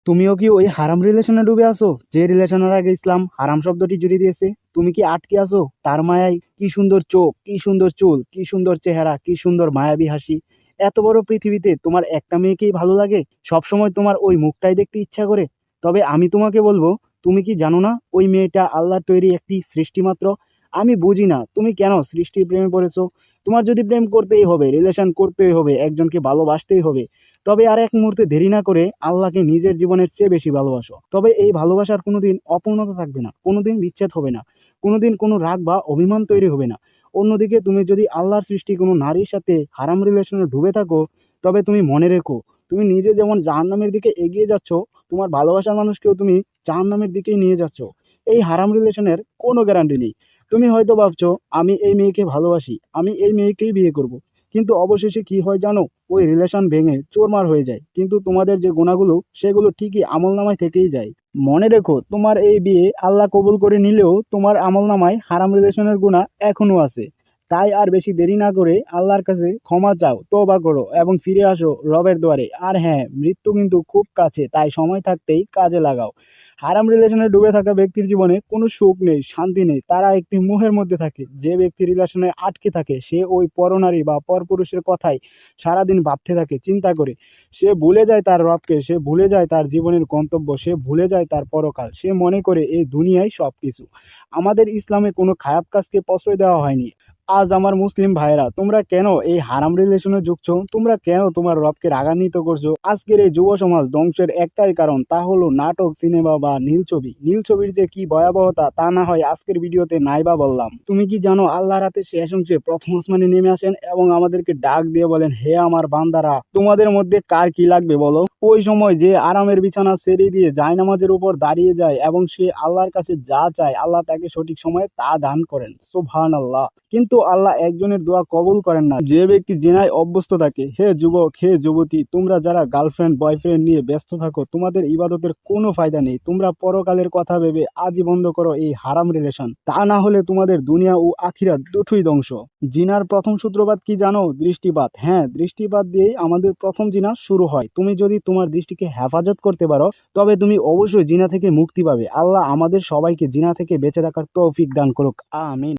তুমিও কি ওই হারাম রিলেশনে ডুবে আছো, যে রিলেশনের আগে ইসলাম হারাম শব্দটি জুড়ে দিয়েছে? তুমি কি আটকে আছো তার মায়ায়? কি সুন্দর চোখ, কি সুন্দর চুল, কি সুন্দর চেহারা, কি সুন্দর মায়াবী হাসি! এত বড় পৃথিবীতে তোমার একটা মেয়েকেই ভালো লাগে? সবসময় তোমার ওই মুখটাই দেখতে ইচ্ছা করে? তবে আমি তোমাকে বলবো, তুমি কি জানো না ওই মেয়েটা আল্লাহর তৈরি একটি সৃষ্টি মাত্র? আমি বুঝি না তুমি কেন সৃষ্টির প্রেমে পড়েছো। তোমার যদি প্রেম করতেই হবে, রিলেশন করতেই হবে, একজনকে ভালোবাসতেই হবে, তবে আর এক মুহূর্তে দেরি না করে আল্লাহকে নিজের জীবনের চেয়ে বেশি ভালোবাসো। তবে এই ভালোবাসার কোনোদিন অপূর্ণতা থাকবে না, কোনোদিন বিচ্ছেদ হবে না, কোনোদিন কোনো রাগ বা অভিমান তৈরি হবে না। অন্যদিকে তুমি যদি আল্লাহর সৃষ্টি কোনো নারীর সাথে হারাম রিলেশনে ডুবে থাকো, তবে তুমি মনে রেখো, তুমি নিজে যেমন জাহান্নামের দিকে এগিয়ে যাচ্ছ, তোমার ভালোবাসার মানুষকেও তুমি জাহান্নামের দিকেই নিয়ে যাচ্ছ। এই হারাম রিলেশনের কোনো গ্যারান্টি নেই। তুমি হয়তো ভাবছো আমি এই মেয়েকে ভালোবাসি, আমি এই মেয়েকেই বিয়ে করব, কিন্তু অবশেষে কি হয় জানো? ওই রিলেশন ভেঙে চুরমার হয়ে যায়, কিন্তু তোমাদের যে গুণাগুলো সেগুলো ঠিকই আমলনামায় থেকেই যায়। মনে রেখো, তোমার এই বিয়ে আল্লাহ কবুল করে নিলেও তোমার আমলনামায় হারাম রিলেশনের গুণা এখনো আছে। তাই আর বেশি দেরি না করে আল্লাহর কাছে ক্ষমা চাও, তওবা করো এবং ফিরে আসো রবের দুয়ারে। আর হ্যাঁ, মৃত্যু কিন্তু খুব কাছে, তাই সময় থাকতেই কাজে লাগাও। হারাম রিলেশনে ডুবে থাকা ব্যক্তির জীবনে কোনো সুখ নেই, শান্তি নেই, তারা একটি মোহের মধ্যে থাকে। যে ব্যক্তি রিলেশনে আটকে থাকে সে ওই পরনারী বা পরপুরুষের কথাই সারাদিন ভাবতে থাকে, চিন্তা করে। সে ভুলে যায় তার রবকে, সে ভুলে যায় তার জীবনের গন্তব্য, সে ভুলে যায় তার পরকাল, সে মনে করে এই দুনিয়ায় সবকিছু। আমাদের ইসলামে কোনো খারাপ কাজকে প্রশ্রয় দেওয়া হয়নি। আজ আমার মুসলিম ভাইরা, তোমরা কেন এই হারাম রিলেশনে ঝুঁকছো? তোমরা কেন তোমার রবকে রাগান্বিত করছো? আজকের এই যুব সমাজ ধ্বংসের একটাই কারণ, তা হলো নাটক, সিনেমা বা নীল ছবি। নীল ছবির যে কি ভয়াবহতা তা না হয় আজকের ভিডিওতে নাইবা বললাম। তুমি কি জানো আল্লাহ রাতে শেষ অংশে প্রথম আসমানে নেমে আসেন এবং আমাদেরকে ডাক দিয়ে বলেন, হে আমার বান্দারা, তোমাদের মধ্যে কার কি লাগবে বলো? ওই সময় যে আরামের বিছানা ছেড়ে দিয়ে জায়নামাজের উপর দাঁড়িয়ে যায় এবং সে আল্লাহর কাছে যা চায় আল্লাহ তাকে সঠিক সময়ে তা দান করেন। সুবহানাল্লাহ। কিন্তু আল্লাহ একজনের দোয়া কবুল করেন না, যে ব্যক্তি জেনায় অভ্যস্ত থাকে। হে যুবক, হে যুবতী, তোমরা যারা গার্লফ্রেন্ড বয়ফ্রেন্ড নিয়ে ব্যস্ত থাকো, তোমাদের ইবাদতের কোনো ফায়দা নেই। তোমরা পরকালের কথা ভেবে আজই বন্ধ করো এই হারাম রিলেশন, তা না হলে তোমাদের দুনিয়া ও আখিরাত দুটোই ধ্বংস। জিনার প্রথম সূত্রপাত কি জানো? দৃষ্টিপাত। হ্যাঁ, দৃষ্টিপাত দিয়েই আমাদের প্রথম জিনা শুরু হয়। তুমি যদি তোমার দৃষ্টিকে হেফাজত করতে পারো, তবে তুমি অবশ্যই জিনা থেকে মুক্তি পাবে। আল্লাহ আমাদের সবাইকে জিনা থেকে বেঁচে থাকার তৌফিক দান করুক। আমিন।